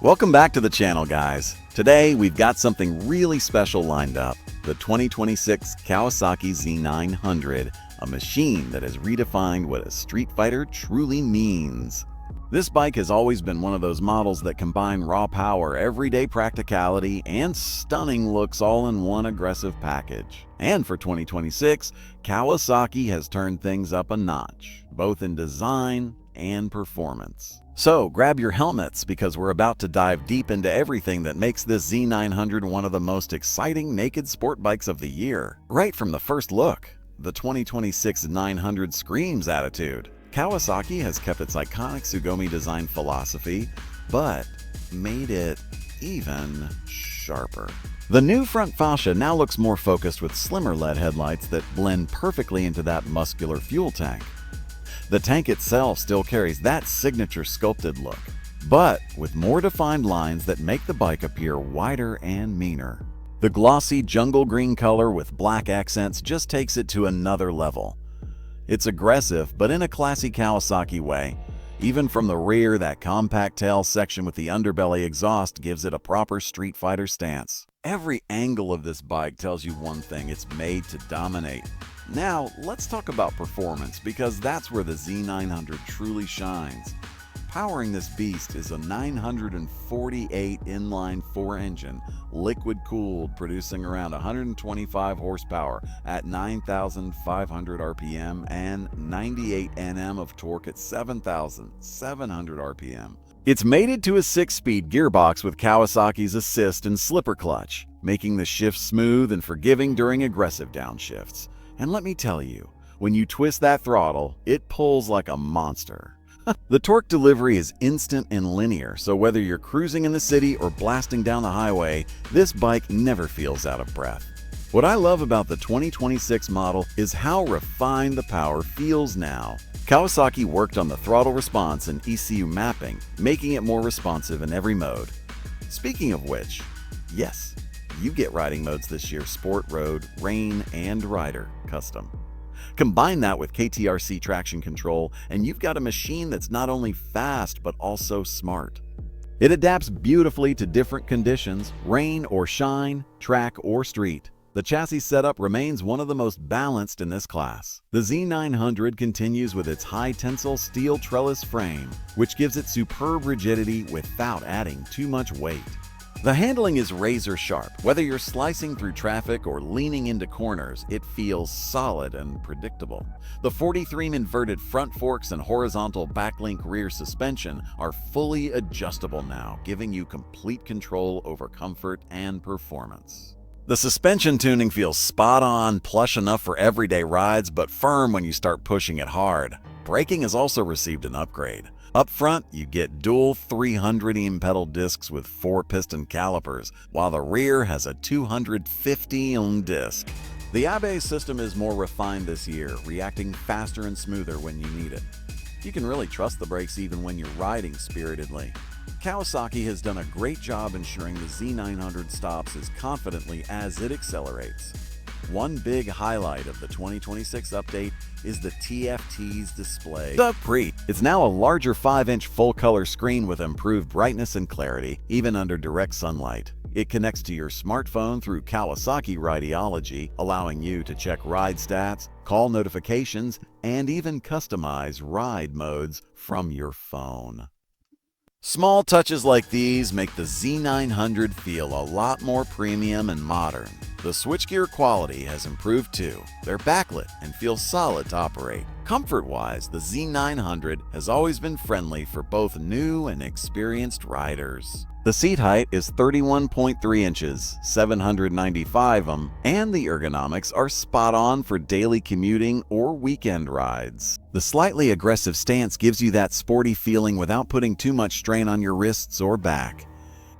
Welcome back to the channel, guys. Today we've got something really special lined up. The 2026 Kawasaki Z900, a machine that has redefined what a street fighter truly means. This bike has always been one of those models that combine raw power, everyday practicality, and stunning looks all in one aggressive package. And for 2026, Kawasaki has turned things up a notch, both in design and performance. So grab your helmets because we're about to dive deep into everything that makes this Z900 one of the most exciting naked sport bikes of the year. Right from the first look, the 2026 900 screams attitude. Kawasaki has kept its iconic Tsugomi design philosophy, but made it even sharper. The new front fascia now looks more focused with slimmer LED headlights that blend perfectly into that muscular fuel tank. The tank itself still carries that signature sculpted look, but with more defined lines that make the bike appear wider and meaner. The glossy jungle green color with black accents just takes it to another level. It's aggressive, but in a classy Kawasaki way. Even from the rear, that compact tail section with the underbelly exhaust gives it a proper street fighter stance. Every angle of this bike tells you one thing: it's made to dominate. Now, let's talk about performance, because that's where the Z900 truly shines. Powering this beast is a 948 inline-four engine, liquid-cooled, producing around 125 horsepower at 9,500 RPM and 98 Nm of torque at 7,700 RPM. It's mated to a 6-speed gearbox with Kawasaki's assist and slipper clutch, making the shift smooth and forgiving during aggressive downshifts. And let me tell you, when you twist that throttle, it pulls like a monster. The torque delivery is instant and linear, so whether you're cruising in the city or blasting down the highway, this bike never feels out of breath. What I love about the 2026 model is how refined the power feels now. Kawasaki worked on the throttle response and ECU mapping, making it more responsive in every mode. Speaking of which, yes, you get riding modes this year: Sport, Road, Rain, and Rider Custom. Combine that with KTRC traction control, and you've got a machine that's not only fast, but also smart. It adapts beautifully to different conditions: rain or shine, track or street. The chassis setup remains one of the most balanced in this class. The Z900 continues with its high-tensile steel trellis frame, which gives it superb rigidity without adding too much weight. The handling is razor sharp. Whether you're slicing through traffic or leaning into corners, it feels solid and predictable. The 43 inverted front forks and horizontal backlink rear suspension are fully adjustable now, giving you complete control over comfort and performance. The suspension tuning feels spot on, plush enough for everyday rides, but firm when you start pushing it hard. Braking has also received an upgrade. Up front, you get dual 300 ohm pedal discs with 4-piston calipers, while the rear has a 250 ohm disc. The ABS system is more refined this year, reacting faster and smoother when you need it. You can really trust the brakes even when you're riding spiritedly. Kawasaki has done a great job ensuring the Z900 stops as confidently as it accelerates. One big highlight of the 2026 update is the TFT's display. It's now a larger 5-inch full-color screen with improved brightness and clarity, even under direct sunlight. It connects to your smartphone through Kawasaki Rideology, allowing you to check ride stats, call notifications, and even customize ride modes from your phone. Small touches like these make the Z900 feel a lot more premium and modern. The switchgear quality has improved too. They're backlit and feel solid to operate. Comfort-wise, the Z900 has always been friendly for both new and experienced riders. The seat height is 31.3 inches, 795 ohm, and the ergonomics are spot on for daily commuting or weekend rides. The slightly aggressive stance gives you that sporty feeling without putting too much strain on your wrists or back.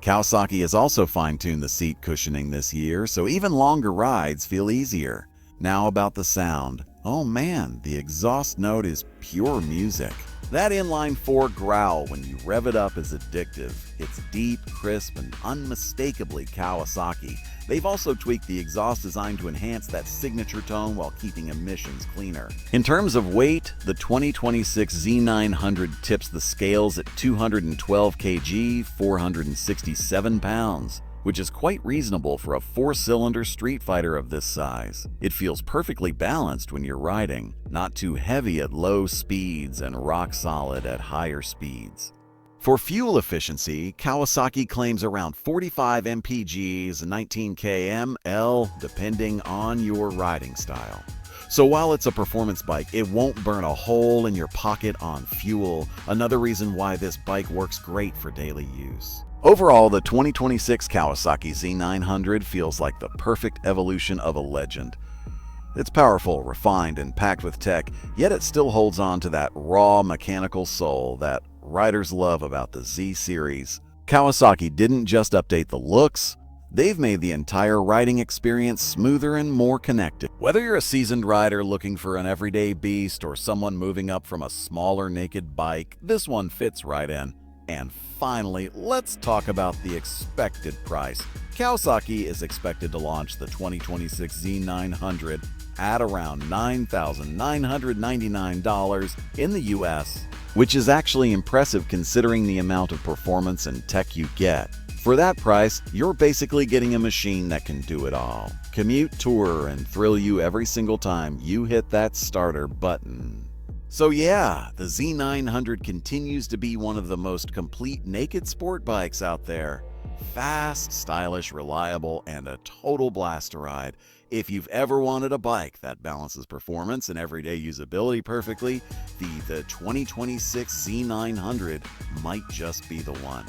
Kawasaki has also fine-tuned the seat cushioning this year, so even longer rides feel easier. Now about the sound. Oh man, the exhaust note is pure music. That inline-four growl when you rev it up is addictive. It's deep, crisp, and unmistakably Kawasaki. They've also tweaked the exhaust design to enhance that signature tone while keeping emissions cleaner. In terms of weight, the 2026 Z900 tips the scales at 212 kg, 467 pounds, which is quite reasonable for a four-cylinder street fighter of this size. It feels perfectly balanced when you're riding, not too heavy at low speeds and rock solid at higher speeds. For fuel efficiency, Kawasaki claims around 45 mpgs, 19 kml, depending on your riding style. So while it's a performance bike, it won't burn a hole in your pocket on fuel, another reason why this bike works great for daily use. Overall, the 2026 Kawasaki Z900 feels like the perfect evolution of a legend. It's powerful, refined, and packed with tech, yet it still holds on to that raw mechanical soul that riders love about the Z series. Kawasaki didn't just update the looks, they've made the entire riding experience smoother and more connected. Whether you're a seasoned rider looking for an everyday beast or someone moving up from a smaller naked bike, this one fits right in. And finally, let's talk about the expected price. Kawasaki is expected to launch the 2026 Z900 at around $9,999 in the US, which is actually impressive considering the amount of performance and tech you get. For that price, you're basically getting a machine that can do it all. Commute, tour, and thrill you every single time you hit that starter button. So yeah, the Z900 continues to be one of the most complete naked sport bikes out there. Fast, stylish, reliable, and a total blast to ride. If you've ever wanted a bike that balances performance and everyday usability perfectly, the 2026 Z900 might just be the one.